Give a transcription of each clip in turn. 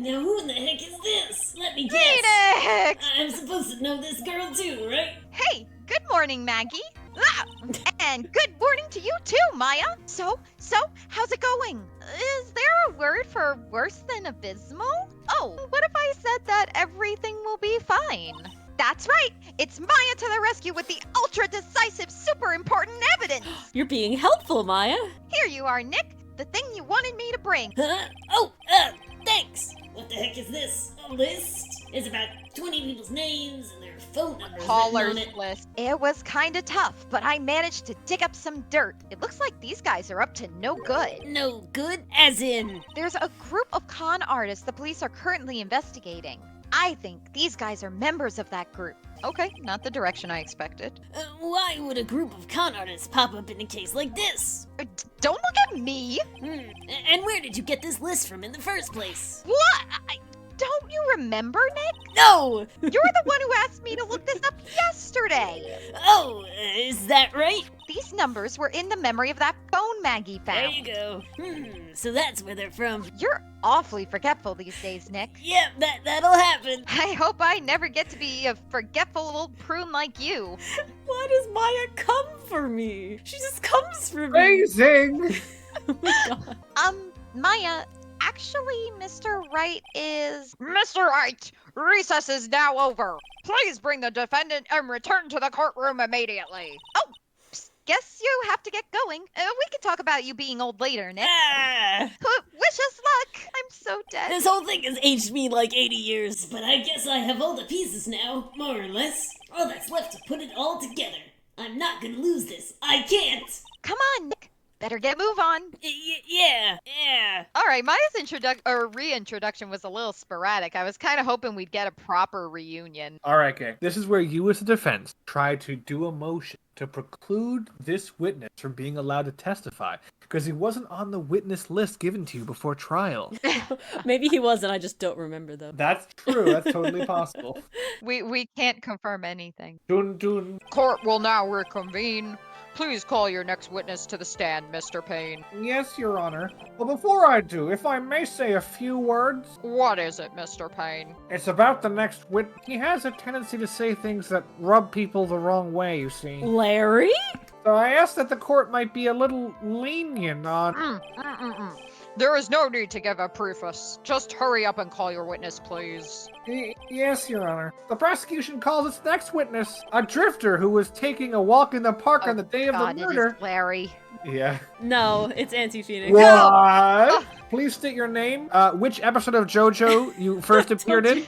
Now who the heck is this? Let me guess. Phoenix! I'm supposed to know this girl too, right? Hey, good morning, Maggie. Ah, and good morning to you too, Maya. So, how's it going? Is there a word for worse than abysmal? Oh, what if I said that everything will be fine? That's right. It's Maya to the rescue with the ultra decisive, super important evidence. You're being helpful, Maya. Here you are, Nick. The thing you wanted me to bring. Huh? Oh, thanks. What the heck is this? A list? It's about 20 people's names and their phone numbers written Callers on it. list. It was kind of tough, but I managed to dig up some dirt. It looks like these guys are up to no good. No good? As in? There's a group of con artists the police are currently investigating. I think these guys are members of that group. Okay, not the direction I expected. Why would a group of con artists pop up in a case like this? Don't look at me! And where did you get this list from in the first place? What? Don't you remember, Nick? No! You're the one who asked me to look this up yesterday! Oh, is that right? These numbers were in the memory of that phone Maggie There found. you go. So that's where they're from. You're awfully forgetful these days, Nick. Yep, that'll happen. I hope I never get to be a forgetful old prune like you. Why does Maya come for me? She just comes for me. Amazing! Oh my god. Maya, actually, Mr. Wright is... Mr. Wright, recess is now over. Please bring the defendant and return to the courtroom immediately. Oh, guess you have to get going. We can talk about you being old later, Nick. Wish us luck. I'm so dead. This whole thing has aged me like 80 years, but I guess I have all the pieces now, more or less. All that's left to put it all together. I'm not gonna lose this. I can't! Come on, Nick. Better get move on. Yeah. All right, Maya's reintroduction was a little sporadic. I was kind of hoping we'd get a proper reunion. All right, gang. This is where you, as the defense, try to do a motion to preclude this witness from being allowed to testify because he wasn't on the witness list given to you before trial. Maybe he was, and I just don't remember though. That's true. That's totally possible. We can't confirm anything. Dun dun. Court will now reconvene. Please call your next witness to the stand, Mr. Payne. Yes, Your Honor. Well, before I do, if I may say a few words. What is it, Mr. Payne? It's about the next witness. He has a tendency to say things that rub people the wrong way, you see. Larry? So I asked that the court might be a little lenient on... There is no need to give a preface. Just hurry up and call your witness, please. Yes, Your Honor. The prosecution calls its next witness a drifter who was taking a walk in the park on the day of the murder. It is Larry. Yeah. No, it's Anti-Phoenix. What? Please state your name. Which episode of JoJo you first appeared in?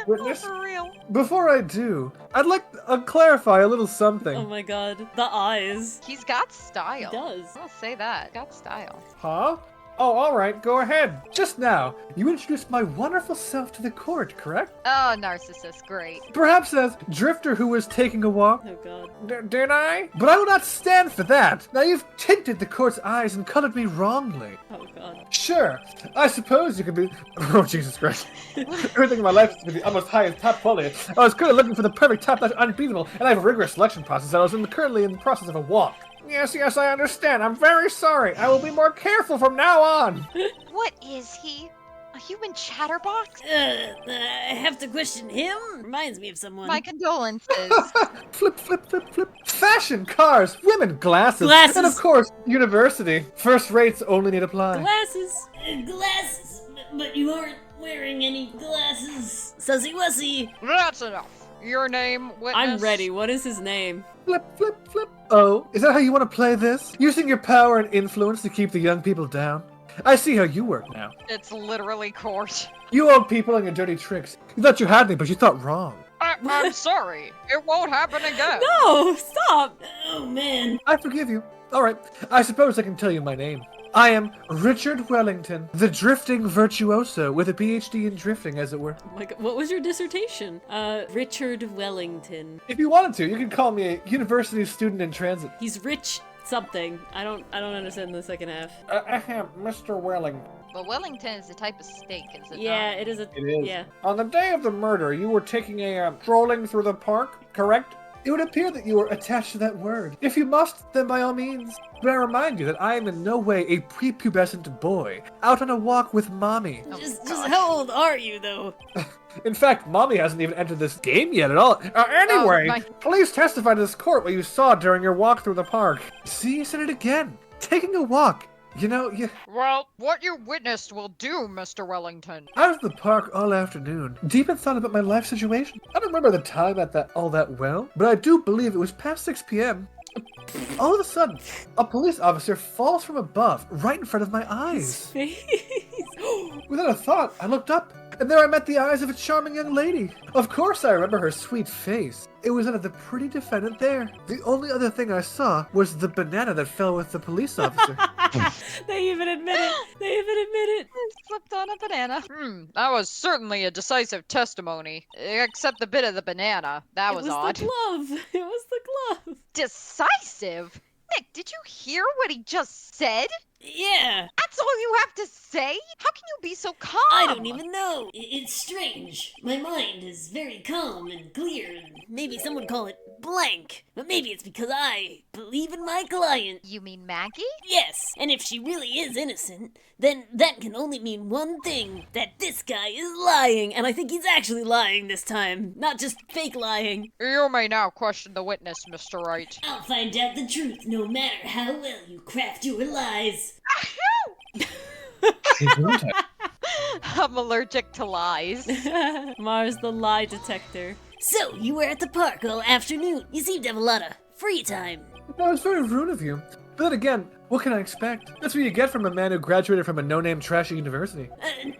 Witness? For real. Before I do, I'd like to clarify a little something. Oh my god. The eyes. He's got style. He does. I'll say that. Got style. Huh? Oh, alright, go ahead. Just now, you introduced my wonderful self to the court, correct? Oh, narcissist, great. Perhaps as drifter who was taking a walk? Oh god. Did I? But I will not stand for that. Now you've tinted the court's eyes and colored me wrongly. Oh god. Sure, I suppose you could be... Oh, Jesus Christ. Everything in my life is to be almost high as top quality. I was currently looking for the perfect top that's unbeatable, and I have a rigorous selection process. I was currently in the process of a walk. Yes, I understand. I'm very sorry. I will be more careful from now on. What is he? A human chatterbox? I have to question him? Reminds me of someone. My condolences. Flip. Fashion, cars, women, glasses. Glasses. And of course, university. First rates only need apply. Glasses. Glasses? But you aren't wearing any glasses. Sussy wussy. That's enough. Your name, witness? I'm ready. What is his name? Flip. Oh, is that how you want to play this? Using your power and influence to keep the young people down? I see how you work now. It's literally court. You old people and your dirty tricks. You thought you had me, but you thought wrong. I'm sorry. It won't happen again. No, stop. Oh man. I forgive you. Alright, I suppose I can tell you my name. I am Richard Wellington, the drifting virtuoso, with a PhD in drifting, as it were. Oh my god. What was your dissertation? Richard Wellington. If you wanted to, you could call me a university student in transit. He's rich something. I don't understand the second half. Mr. Wellington. But Wellington is a type of steak, is it Yeah, not? it is a... It is. Yeah. On the day of the murder, you were taking a strolling through the park, correct? it would appear that you are attached to that word. If you must, then by all means. But I remind you that I am in no way a prepubescent boy, out on a walk with mommy. Just how old are you, though? In fact, mommy hasn't even entered this game yet at all. Anyway, please testify to this court what you saw during your walk through the park. See, you said it again. Taking a walk. You know, Well, what you witnessed will do, Mr. Wellington. I was at the park all afternoon, deep in thought about my life situation. I don't remember the time at all that well, but I do believe it was past 6 p.m. All of a sudden, a police officer falls from above, right in front of my eyes. Without a thought, I looked up, and there I met the eyes of a charming young lady. Of course I remember her sweet face. It was that of the pretty defendant there. The only other thing I saw was the banana that fell with the police officer. They even admit it. They even admit it. Slipped on a banana. That was certainly a decisive testimony. Except the bit of the banana. That was odd. It was the glove. It was the glove. Decisive? Nick, did you hear what he just said? Yeah, That's all you have to say? How can you be so calm? I don't even know. It's strange. My mind is very calm and clear, and maybe some would call it blank. But maybe it's because I believe in my client. You mean Maggie? Yes, and if she really is innocent, then that can only mean one thing, that this guy is lying, and I think he's actually lying this time, not just fake lying. You may now question the witness, Mr. Wright. I'll find out the truth no matter how well you craft your lies. I'm allergic to lies. Mars the lie detector. So, you were at the park all afternoon. You seem to have a lot of free time. That was very rude of you. But then again, what can I expect? That's what you get from a man who graduated from a no-name trashy university.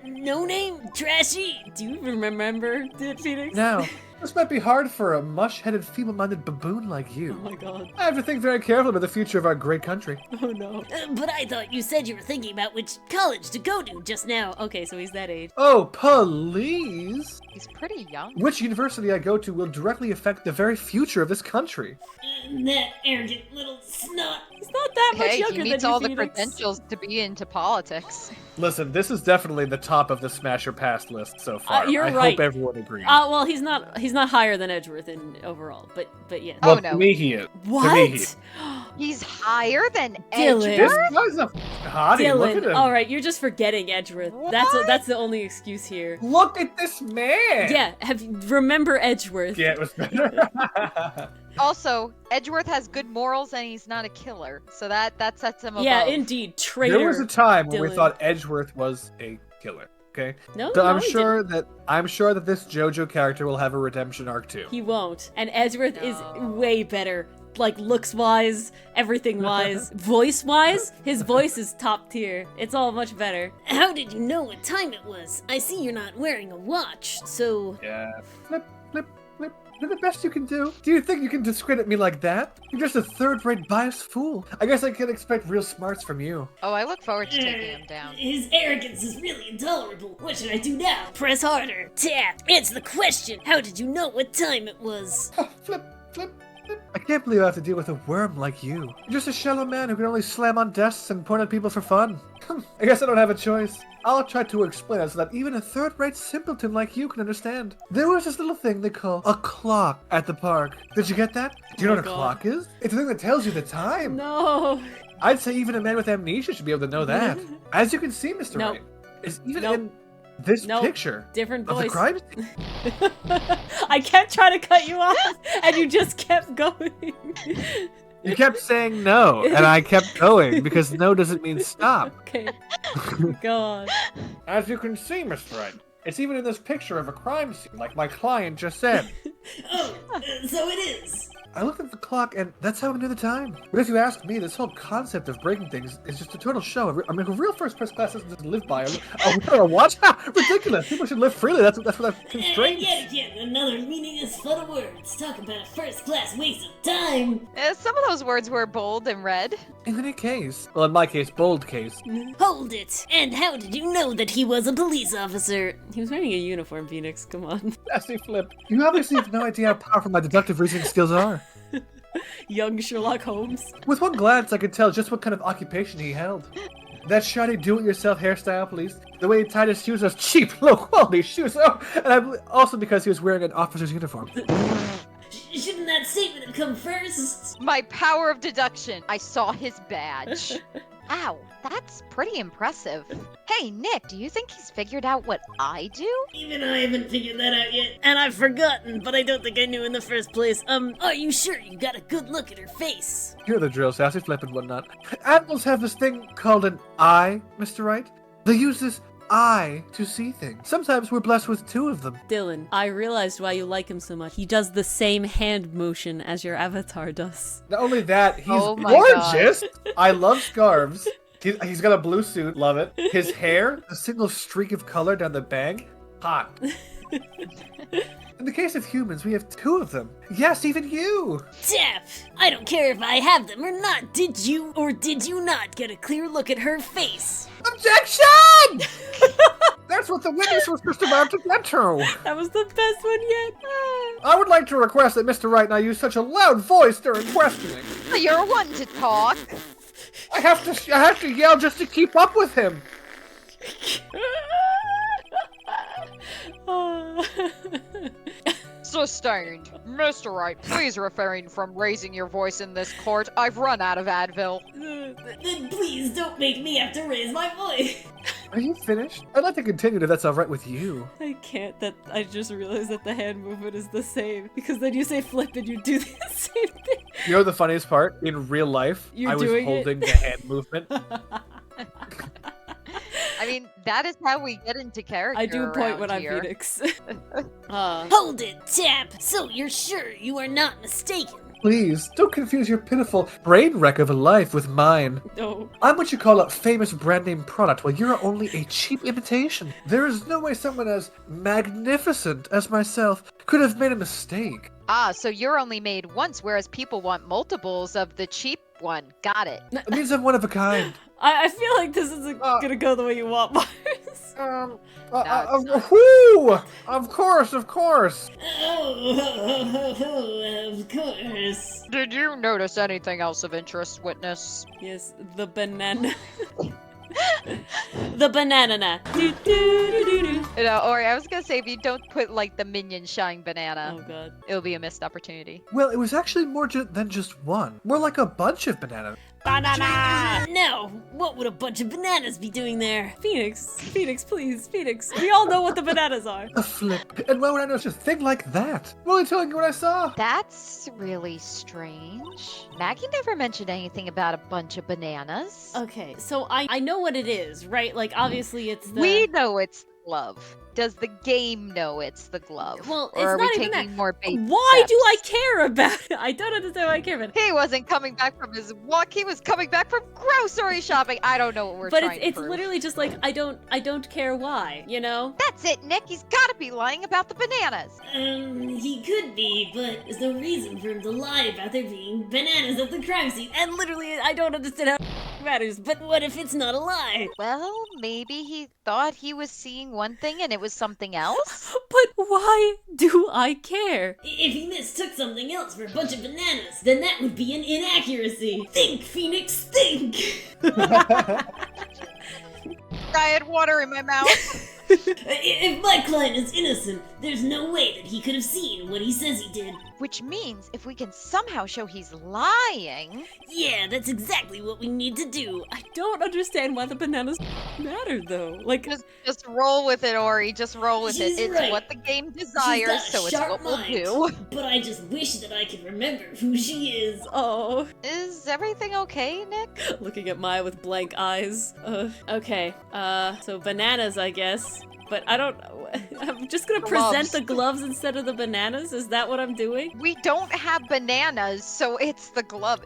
No name? Trashy? Do you even remember, Phoenix? Now, this might be hard for a mush-headed, feeble-minded baboon like Oh you. my god. I have to think very carefully about the future of our great country. Oh no. But I thought you said you were thinking about which college to go to just now. Okay, so he's that age. Oh, please! He's pretty young. Which university I go to will directly affect the very future of this country. That arrogant little snot. He's not that much Hey, younger he than meets you, all the Phoenix. credentials to be into politics. Listen, this is definitely the top of the Smash or Pass list so far. You're I right. hope everyone agrees. Well, he's not higher than Edgeworth in overall, but yeah. Oh, well, no. to me he is. What? To me he is. He's higher than Dylan. This Edgeworth? guy's a hottie. Look at Dylan, him. all right, you're just forgetting Edgeworth. That's the only excuse here. Look at this man. Yeah, remember Edgeworth? Yeah, it was better. Also, Edgeworth has good morals and he's not a killer, so that sets him above. Yeah, indeed, traitor. There was a time when we Dylan. thought Edgeworth was a killer. Okay, No, so no, I'm he sure that this JoJo character will have a redemption arc too. He won't. And Edgeworth is No. way better. Like, looks-wise, everything-wise, voice-wise, his voice is top tier. It's all much better. How did you know what time it was? I see you're not wearing a watch, so... Yeah. Flip, flip, flip. You're the best you can do. Do you think you can discredit me like that? You're just a third-rate biased fool. I guess I can expect real smarts from you. Oh, I look forward to taking him down. His arrogance is really intolerable. What should I do now? Press harder. Tap. Answer the question. How did you know what time it was? Flip, flip, flip. I can't believe I have to deal with a worm like you. You're just a shallow man who can only slam on desks and point at people for fun. I guess I don't have a choice. I'll try to explain it so that even a third-rate simpleton like you can understand. There was this little thing they call a clock at the park. Did you get that? Do you know Oh what a God. clock is? It's a thing that tells you the time. No. I'd say even a man with amnesia should be able to know that. As you can see, Mr. Nope. Wright, it's even Nope. in this Nope. picture Different of the voice. crime scene. I kept trying to cut you off, and you just kept going. You kept saying no, and I kept going because no doesn't mean stop. Okay. Go on. As you can see, Mr. Wright, it's even in this picture of a crime scene, like my client just said. Oh, so it is. I looked at the clock, and that's how I knew the time. But if you ask me, this whole concept of breaking things is just a total show. I mean, a real first-class class doesn't just live by a watch. Ridiculous. People should live freely. That's what that And constraints. yet again, another meaningless flood of words. Talk about a first-class waste of time. Some of those words were bold and red. In any case, well, in my case, bold case, Hold it. And how did you know that he was a police officer? He was wearing a uniform, Phoenix. Come on. Sassy Flip, you obviously have no idea how powerful my deductive reasoning skills are. Young Sherlock Holmes. With one glance, I could tell just what kind of occupation he held. That shoddy do-it-yourself hairstyle, please. The way he tied his shoes, those cheap, low-quality shoes. Oh, and also because he was wearing an officer's uniform. Shouldn't that statement have come first? My power of deduction. I saw his badge. Wow, that's pretty impressive. Hey, Nick, do you think he's figured out what I do? Even I haven't figured that out yet. And I've forgotten, but I don't think I knew in the first place. Are you sure you got a good look at her face? Hear the drill, sassy flip and whatnot. Animals have this thing called an eye, Mr. Wright. They use this eye to see things. Sometimes we're blessed with two of them. Dylan, I realized why you like him so much. He does the same hand motion as your avatar does. Not only that, he's Oh my gorgeous. I love scarves. He's got a blue suit, love it. His hair, a single streak of color down the bang, hot. In the case of humans, we have two of them. Yes, even you. Tap! I don't care if I have them or not. Did you or did you not get a clear look at her face? Objection! That's what the witness was just about to get to. That was the best one yet. I would like to request that Mr. Wright not use such a loud voice during questioning. You're one to talk. I have to yell just to keep up with him. Sustained. Mr. Wright, please refrain from raising your voice in this court. I've run out of Advil. Then please don't make me have to raise my voice. Are you finished? I'd like to continue if that's all right with you. I can't. I just realized that the hand movement is the same. Because then you say flip and you do the same thing. You know the funniest part? In real life, You're I was doing it? holding the hand movement. I mean, that is how we get into character. I do point around when I'm here. Phoenix. Hold it, Tap! So you're sure you are not mistaken? Please, don't confuse your pitiful brain wreck of a life with mine. No. I'm what you call a famous brand name product, while you're only a cheap imitation. There is no way someone as magnificent as myself could have made a mistake. Ah, so you're only made once, whereas people want multiples of the cheap one. Got it. It means I'm one of a kind. I feel like this isn't gonna go the way you want, Mars. Whoo! Of course. Oh, of course. Did you notice anything else of interest, witness? Yes, the banana. The banana. Do, do, do, do, do. Or I was gonna say, if you don't put like the minion shine banana, Oh god. it'll be a missed opportunity. Well, it was actually more than just one. More like a bunch of bananas. Banana! No, what would a bunch of bananas be doing there? Phoenix, please, Phoenix. We all know what the bananas are. A flip. And why would I know such a thing like that? I'm only telling you what I saw. That's really strange. Maggie never mentioned anything about a bunch of bananas. Okay, so I know what it is, right? Like, obviously it's the... We know it's the glove. Does the game know it's the glove? Well, or it's are not we even taking that. more baby Why do I steps? care about it? I don't understand why I care about it. He wasn't coming back from his walk. He was coming back from grocery shopping. I don't know what we're But trying it's to prove. literally just like, I don't care why, you know? That's it, Nick. He's got to be lying about the bananas. He could be, but there's no reason for him to lie about there being bananas at the crime scene. And literally, I don't understand how it matters, but But what if it's not a lie? Well, maybe he thought he was seeing one thing and it was something else. but why do I care? If he mistook something else for a bunch of bananas, then that would be an inaccuracy. Think, Phoenix, think! I had water in my mouth. If my client is innocent, there's no way that he could have seen what he says he did. Which means if we can somehow show he's lying, Yeah, that's exactly what we need to do. I don't understand why the bananas matter, though. Like, just roll with it, Ori. Just roll with She's it. It's right. what the game She's desires, got a so it's sharp what we'll mind. do. But I just wish that I could remember who she is. oh, Is everything okay, Nick? looking at Maya with blank eyes. Okay, so bananas, I guess. But I don't. I'm just gonna present Gloves. the gloves instead of the bananas. Is that what I'm doing? We don't have bananas, so it's the glove.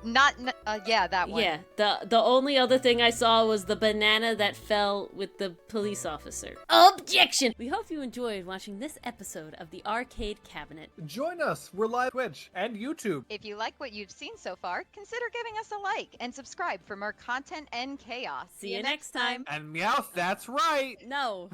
Yeah, that one. Yeah. The only other thing I saw was the banana that fell with the police officer. Objection! We hope you enjoyed watching this episode of the Arcade Cabinet. Join us. We're live Twitch and YouTube. If you like what you've seen so far, consider giving us a like and subscribe for more content and chaos. See you next time. And Meowth, that's right. No.